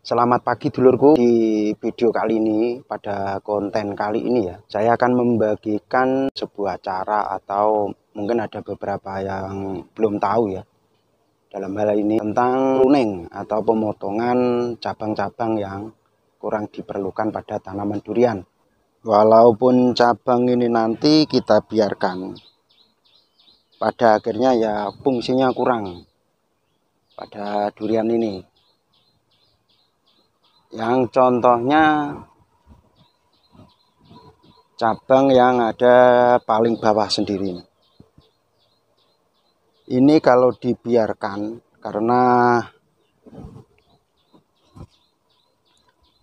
Selamat pagi dulurku. Di video kali ini, pada konten kali ini ya, saya akan membagikan sebuah cara atau mungkin ada beberapa yang belum tahu ya. Dalam hal ini tentang pruning atau pemotongan cabang-cabang yang kurang diperlukan pada tanaman durian. Walaupun cabang ini nanti kita biarkan, pada akhirnya ya fungsinya kurang pada durian ini. Yang contohnya cabang yang ada paling bawah sendiri. Ini kalau dibiarkan karena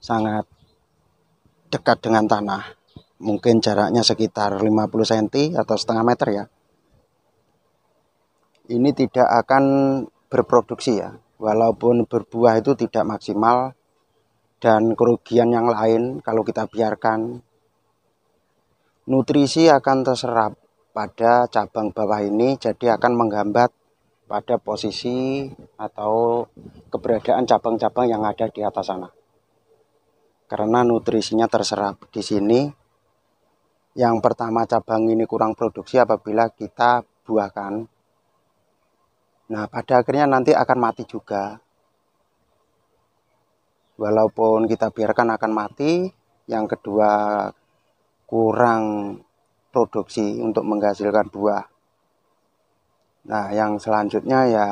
sangat dekat dengan tanah, mungkin jaraknya sekitar 50 cm atau setengah meter ya. Ini tidak akan berproduksi ya, walaupun berbuah itu tidak maksimal. Dan kerugian yang lain kalau kita biarkan, nutrisi akan terserap pada cabang bawah ini, jadi akan menghambat pada posisi atau keberadaan cabang-cabang yang ada di atas sana. Karena nutrisinya terserap di sini. Yang pertama, cabang ini kurang produksi apabila kita buahkan. Nah, pada akhirnya nanti akan mati juga. Walaupun kita biarkan akan mati. Yang kedua, kurang produksi untuk menghasilkan buah. Nah, yang selanjutnya ya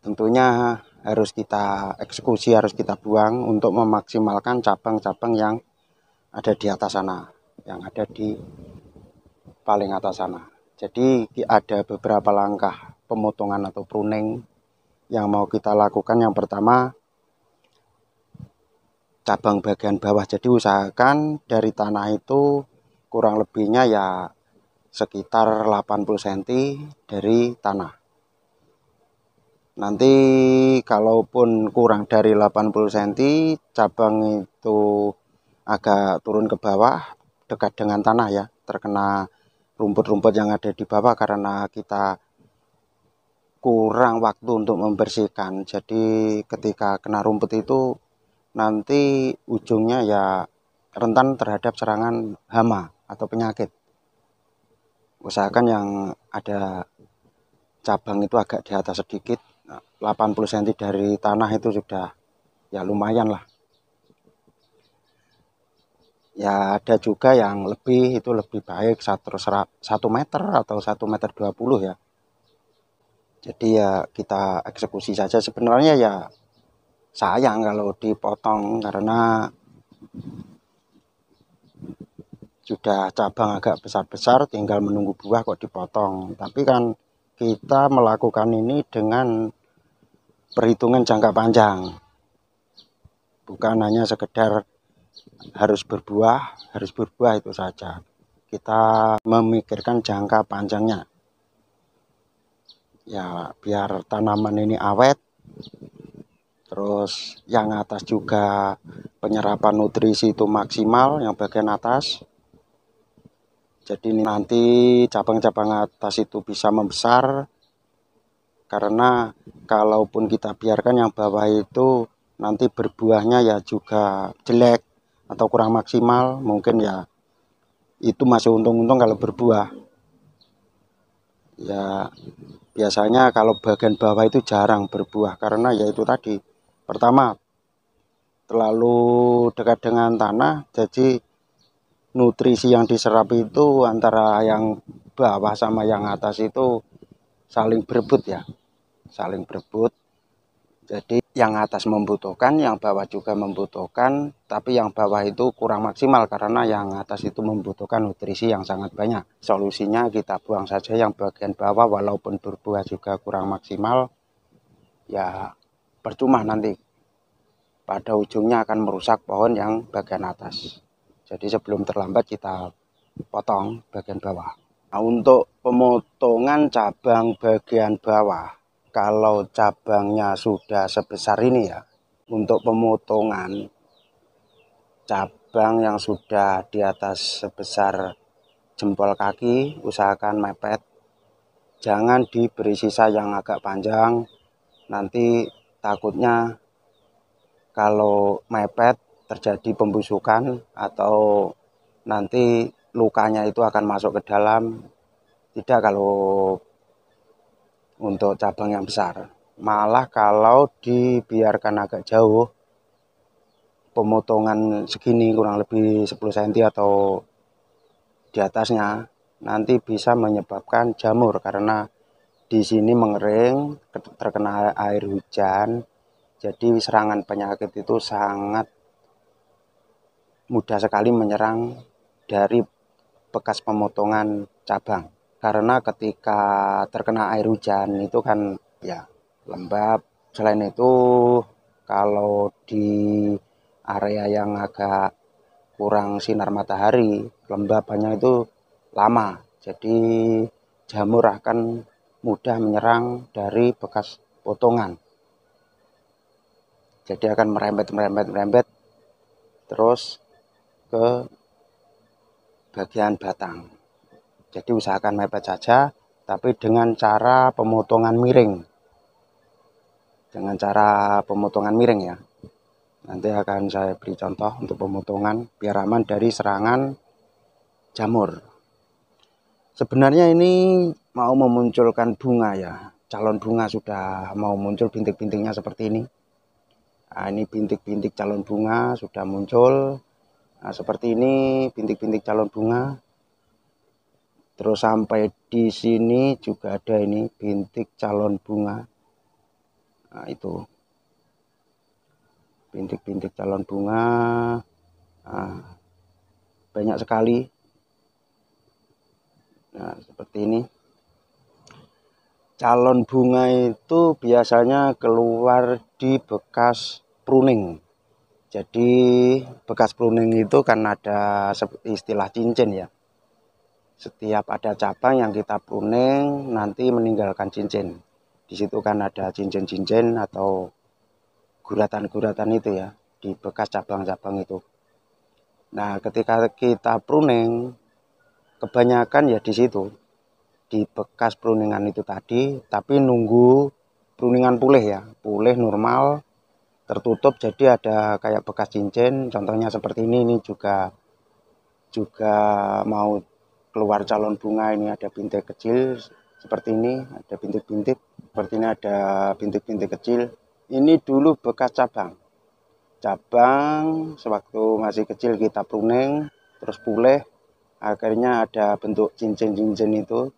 tentunya harus kita eksekusi, harus kita buang untuk memaksimalkan cabang-cabang yang ada di atas sana, yang ada di paling atas sana. Jadi ada beberapa langkah pemotongan atau pruning yang mau kita lakukan. Yang pertama, cabang bagian bawah. Jadi usahakan dari tanah itu kurang lebihnya ya sekitar 80 cm dari tanah. Nanti kalaupun kurang dari 80 cm, cabang itu agak turun ke bawah dekat dengan tanah ya, terkena rumput-rumput yang ada di bawah karena kita kurang waktu untuk membersihkan. Jadi ketika kena rumput itu nanti ujungnya ya rentan terhadap serangan hama atau penyakit. Usahakan yang ada cabang itu agak di atas sedikit, 80 cm dari tanah itu sudah ya lumayan lah. Ya ada juga yang lebih, itu lebih baik 1 meter atau 1,20 meter ya. Jadi ya kita eksekusi saja. Sebenarnya ya sayang kalau dipotong karena sudah cabang agak besar-besar, tinggal menunggu buah kok dipotong. Tapi kan kita melakukan ini dengan perhitungan jangka panjang, bukan hanya sekedar harus berbuah itu saja. Kita memikirkan jangka panjangnya ya, biar tanaman ini awet. Terus yang atas juga penyerapan nutrisi itu maksimal, yang bagian atas. Jadi nanti cabang-cabang atas itu bisa membesar. Karena kalaupun kita biarkan yang bawah itu nanti berbuahnya ya juga jelek atau kurang maksimal, mungkin ya itu masih untung-untung kalau berbuah. Ya biasanya kalau bagian bawah itu jarang berbuah karena ya itu tadi. Pertama, terlalu dekat dengan tanah, jadi nutrisi yang diserap itu antara yang bawah sama yang atas itu saling berebut ya, saling berebut. Jadi yang atas membutuhkan, yang bawah juga membutuhkan, tapi yang bawah itu kurang maksimal karena yang atas itu membutuhkan nutrisi yang sangat banyak. Solusinya kita buang saja yang bagian bawah, walaupun berbuah juga kurang maksimal, ya percuma nanti. Pada ujungnya akan merusak pohon yang bagian atas. Jadi sebelum terlambat kita potong bagian bawah. Nah, untuk pemotongan cabang bagian bawah, kalau cabangnya sudah sebesar ini ya, untuk pemotongan cabang yang sudah di atas sebesar jempol kaki, usahakan mepet. Jangan diberi sisa yang agak panjang, nanti takutnya kalau mepet terjadi pembusukan atau nanti lukanya itu akan masuk ke dalam. Tidak kalau untuk cabang yang besar. Malah kalau dibiarkan agak jauh, pemotongan segini kurang lebih 10 cm atau di atasnya, nanti bisa menyebabkan jamur karena di sini mengering, terkena air hujan. Jadi serangan penyakit itu sangat mudah sekali menyerang dari bekas pemotongan cabang. Karena ketika terkena air hujan itu kan ya lembab. Selain itu kalau di area yang agak kurang sinar matahari, lembabannya itu lama. Jadi jamur akan mudah menyerang dari bekas potongan. Jadi akan merembet terus ke bagian batang. Jadi usahakan mepet saja, tapi dengan cara pemotongan miring. Dengan cara pemotongan miring ya. Nanti akan saya beri contoh untuk pemotongan biar aman dari serangan jamur. Sebenarnya ini mau memunculkan bunga ya. Calon bunga sudah mau muncul bintik-bintiknya seperti ini. Nah, ini bintik-bintik calon bunga sudah muncul. Nah, seperti ini bintik-bintik calon bunga. Terus sampai di sini juga ada ini bintik calon bunga. Nah, itu bintik-bintik calon bunga. Nah, banyak sekali. Nah, seperti ini. Calon bunga itu biasanya keluar di bekas pruning. Jadi bekas pruning itu kan ada istilah cincin ya. Setiap ada cabang yang kita pruning nanti meninggalkan cincin. Di situ kan ada cincin-cincin atau guratan-guratan itu ya di bekas cabang-cabang itu. Nah, ketika kita pruning kebanyakan ya di situ. Di bekas pruningan itu tadi, tapi nunggu pruningan pulih ya, pulih normal, tertutup jadi ada kayak bekas cincin, contohnya seperti ini juga mau keluar calon bunga, ini ada bintik kecil seperti ini, ada bintik-bintik, seperti ini ada bintik-bintik kecil, ini dulu bekas cabang sewaktu masih kecil kita pruning, terus pulih, akhirnya ada bentuk cincin-cincin itu.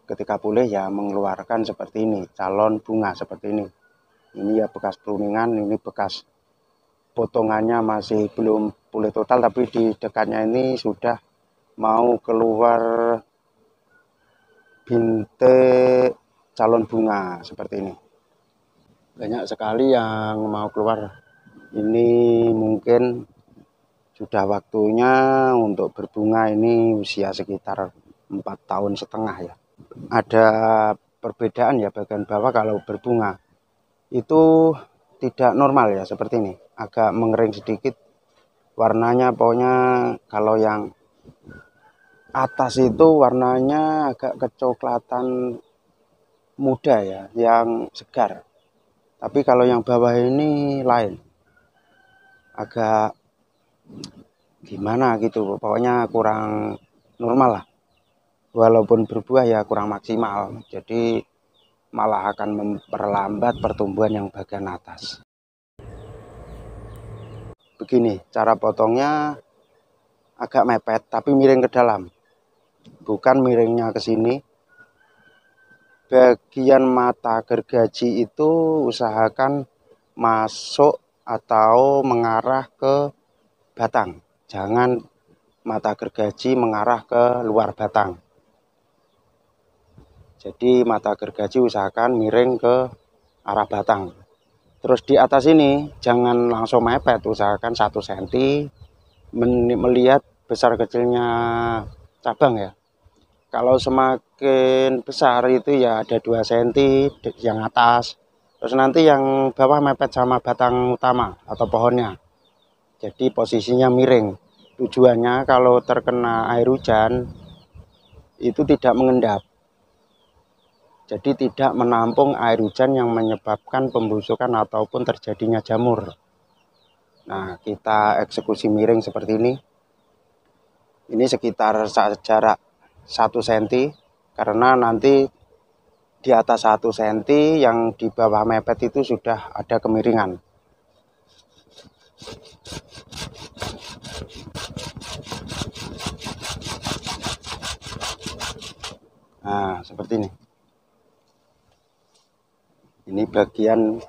Ketika pulih ya mengeluarkan seperti ini, calon bunga seperti ini. Ini ya bekas pruningan, ini bekas potongannya masih belum pulih total, tapi di dekatnya ini sudah mau keluar bintik calon bunga seperti ini. Banyak sekali yang mau keluar. Ini mungkin sudah waktunya untuk berbunga, ini usia sekitar 4,5 tahun ya. Ada perbedaan ya bagian bawah kalau berbunga itu tidak normal ya seperti ini, agak mengering sedikit warnanya. Pokoknya kalau yang atas itu warnanya agak kecoklatan muda ya, yang segar. Tapi kalau yang bawah ini lain, agak gimana gitu, pokoknya kurang normal lah. Walaupun berbuah ya kurang maksimal, jadi malah akan memperlambat pertumbuhan yang bagian atas. Begini cara potongnya, agak mepet tapi miring ke dalam, bukan miringnya ke sini. Bagian mata gergaji itu usahakan masuk atau mengarah ke batang, jangan mata gergaji mengarah ke luar batang. Jadi mata gergaji usahakan miring ke arah batang. Terus di atas ini jangan langsung mepet, usahakan 1 cm, melihat besar kecilnya cabang ya. Kalau semakin besar itu ya ada 2 cm yang atas. Terus nanti yang bawah mepet sama batang utama atau pohonnya. Jadi posisinya miring. Tujuannya kalau terkena air hujan itu tidak mengendap. jadi tidak menampung air hujan yang menyebabkan pembusukan ataupun terjadinya jamur. Nah, kita eksekusi miring seperti ini. Ini sekitar jarak 1 cm, karena nanti di atas 1 cm yang di bawah mepet itu sudah ada kemiringan. Nah, seperti ini. Ini bagian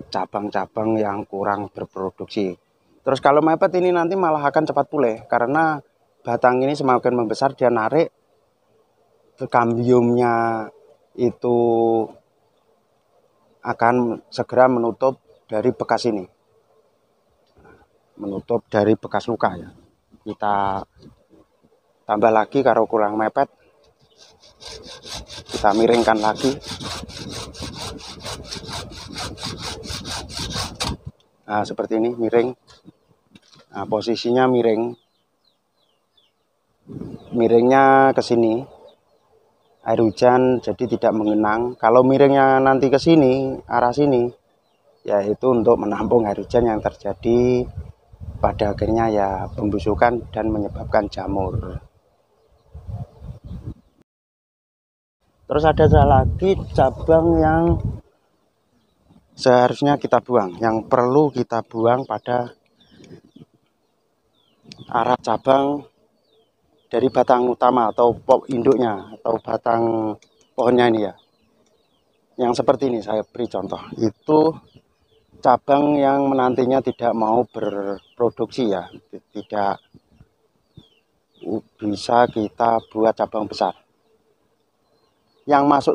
cabang-cabang yang kurang berproduksi. Terus kalau mepet ini nanti malah akan cepat pulih, karena batang ini semakin membesar dia narik, kambiumnya itu akan segera menutup dari bekas ini, menutup dari bekas luka ya. Kita tambah lagi kalau kurang mepet, kita miringkan lagi. Nah, seperti ini miring. Nah, posisinya miringnya ke sini, air hujan jadi tidak mengenang. Kalau miringnya nanti ke sini, arah sini, yaitu untuk menampung air hujan yang terjadi, pada akhirnya ya pembusukan dan menyebabkan jamur. Terus ada lagi cabang yang seharusnya kita buang, yang perlu kita buang pada arah cabang dari batang utama atau pok induknya atau batang pohonnya ini ya. Yang seperti ini saya beri contoh, itu cabang yang menantinya tidak mau berproduksi ya, tidak bisa kita buat cabang besar. Yang masuk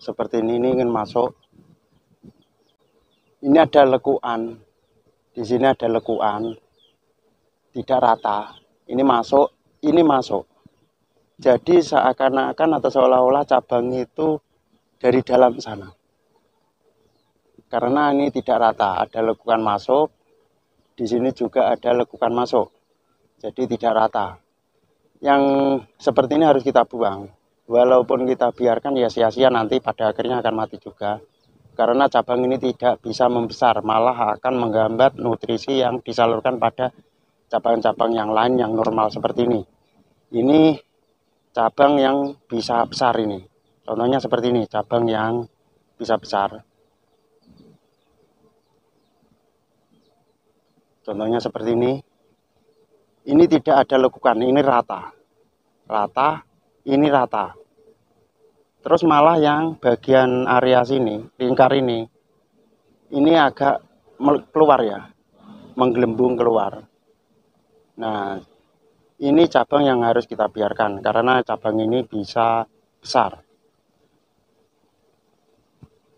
seperti ini ingin masuk. Ini ada lekuan, di sini ada lekuan, tidak rata. Ini masuk. Jadi seakan-akan atau seolah-olah cabang itu dari dalam sana. Karena ini tidak rata, ada lekukan masuk, di sini juga ada lekukan masuk. Jadi tidak rata. Yang seperti ini harus kita buang. Walaupun kita biarkan ya sia-sia, nanti pada akhirnya akan mati juga. Karena cabang ini tidak bisa membesar, malah akan menghambat nutrisi yang disalurkan pada cabang-cabang yang lain yang normal seperti ini. Ini cabang yang bisa besar ini. Contohnya seperti ini, cabang yang bisa besar. Contohnya seperti ini. Ini tidak ada lekukan, ini rata. Ini rata. Terus malah yang bagian area sini, lingkar ini agak keluar ya, menggelembung keluar. Nah, ini cabang yang harus kita biarkan, karena cabang ini bisa besar.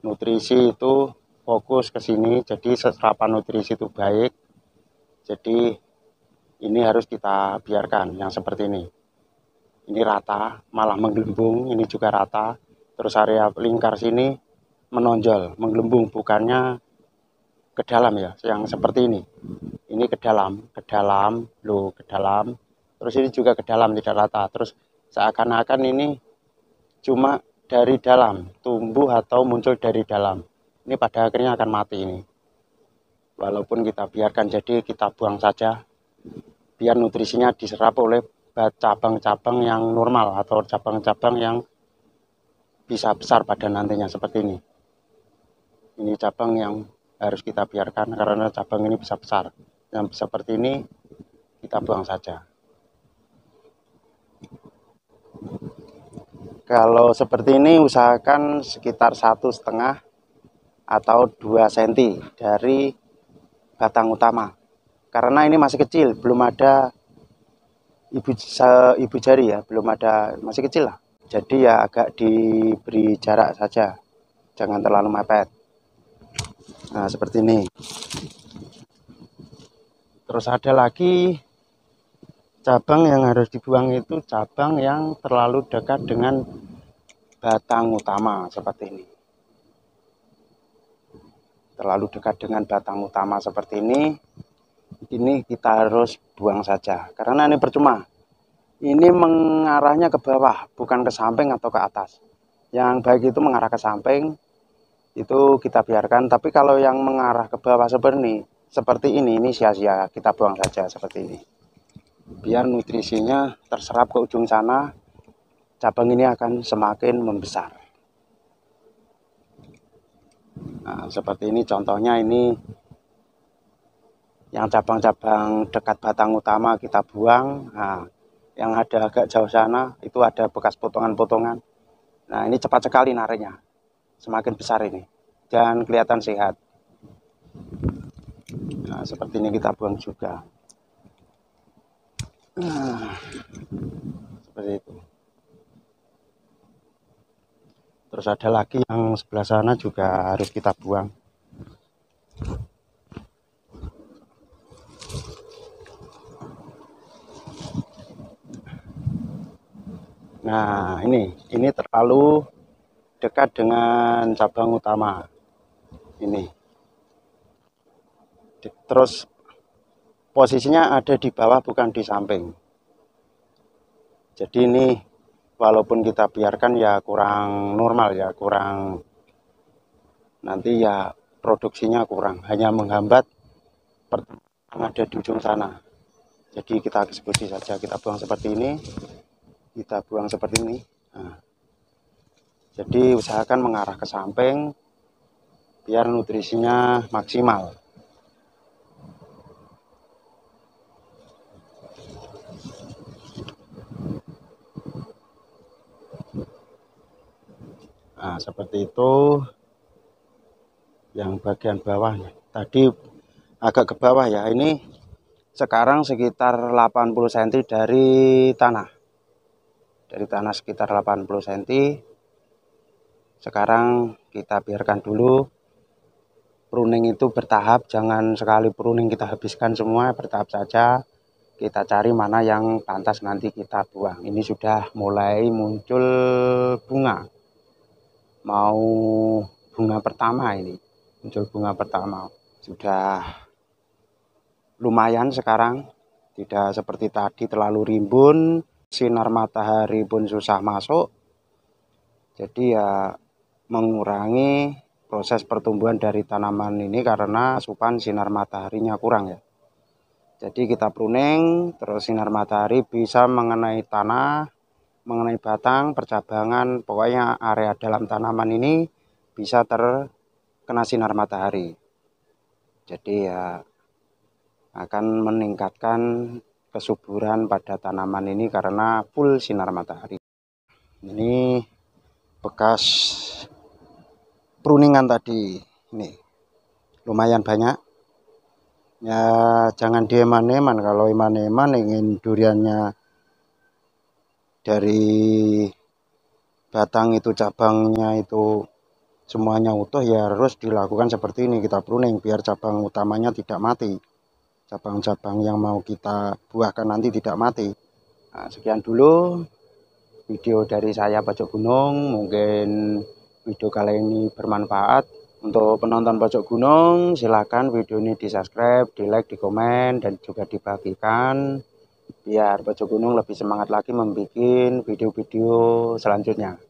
Nutrisi itu fokus ke sini, jadi serapan nutrisi itu baik. Jadi ini harus kita biarkan, yang seperti ini. Ini rata, malah menggelembung, ini juga rata. Terus area lingkar sini menonjol, menggelembung, bukannya ke dalam ya, yang seperti ini. Ini ke dalam, ke dalam. Terus ini juga ke dalam, tidak rata. Terus seakan-akan ini cuma dari dalam, tumbuh atau muncul dari dalam. Ini pada akhirnya akan mati ini. Walaupun kita biarkan, jadi kita buang saja, biar nutrisinya diserap oleh cabang-cabang yang normal atau cabang-cabang yang bisa besar pada nantinya seperti ini. Ini cabang yang harus kita biarkan karena cabang ini bisa besar. Yang seperti ini kita buang saja. Kalau seperti ini usahakan sekitar 1,5 atau 2 cm dari batang utama. Karena ini masih kecil, belum ada ibu jari ya, belum ada, masih kecil lah. Jadi ya agak diberi jarak saja, jangan terlalu mepet. Nah, seperti ini. Terus ada lagi cabang yang harus dibuang, itu cabang yang terlalu dekat dengan batang utama seperti ini. Terlalu dekat dengan batang utama seperti ini kita harus buang saja, karena ini percuma. Ini mengarahnya ke bawah, bukan ke samping atau ke atas. Yang baik itu mengarah ke samping, itu kita biarkan. Tapi kalau yang mengarah ke bawah seperti ini sia-sia, kita buang saja seperti ini. Biar nutrisinya terserap ke ujung sana, cabang ini akan semakin membesar. Nah, seperti ini contohnya, ini yang cabang-cabang dekat batang utama kita buang. Nah, yang ada agak jauh sana itu ada bekas potongan-potongan. Nah, ini cepat sekali nariknya, semakin besar ini dan kelihatan sehat. Nah, seperti ini kita buang juga. Nah, seperti itu. Terus ada lagi yang sebelah sana juga harus kita buang. Nah, ini terlalu dekat dengan cabang utama. Ini. Terus posisinya ada di bawah, bukan di samping. Jadi ini walaupun kita biarkan ya kurang normal ya, kurang, nanti ya produksinya kurang, hanya menghambat yang ada di ujung sana. Jadi kita eksekusi saja, kita buang seperti ini, kita buang seperti ini. Nah, jadi usahakan mengarah ke samping biar nutrisinya maksimal. Nah, seperti itu yang bagian bawahnya. Tadi agak ke bawah ya. Ini sekarang sekitar 80 cm dari tanah. Dari tanah sekitar 80 cm. Sekarang kita biarkan dulu. Pruning itu bertahap, jangan sekali pruning kita habiskan semua, bertahap saja. Kita cari mana yang pantas nanti kita buang. Ini sudah mulai muncul bunga. Mau bunga pertama ini. Muncul bunga pertama. Sudah lumayan sekarang. Tidak seperti tadi terlalu rimbun. Sinar matahari pun susah masuk. Jadi ya mengurangi proses pertumbuhan dari tanaman ini karena asupan sinar mataharinya kurang ya. Jadi kita pruning, terus sinar matahari bisa mengenai tanah, mengenai batang, percabangan, pokoknya area dalam tanaman ini bisa terkena sinar matahari. Jadi ya akan meningkatkan kesuburan pada tanaman ini karena full sinar matahari. Ini bekas pruningan tadi, ini lumayan banyak ya. Jangan dieman-eman, kalau eman-eman ingin duriannya dari batang itu, cabangnya itu semuanya utuh, ya harus dilakukan seperti ini, kita pruning biar cabang utamanya tidak mati, cabang-cabang yang mau kita buahkan nanti tidak mati. Nah, sekian dulu video dari saya Pojok Gunung, mungkin video kali ini bermanfaat. Untuk penonton Pojok Gunung, silakan video ini di subscribe, di like, di komen, dan juga dibagikan biar Pojok Gunung lebih semangat lagi membuat video-video selanjutnya.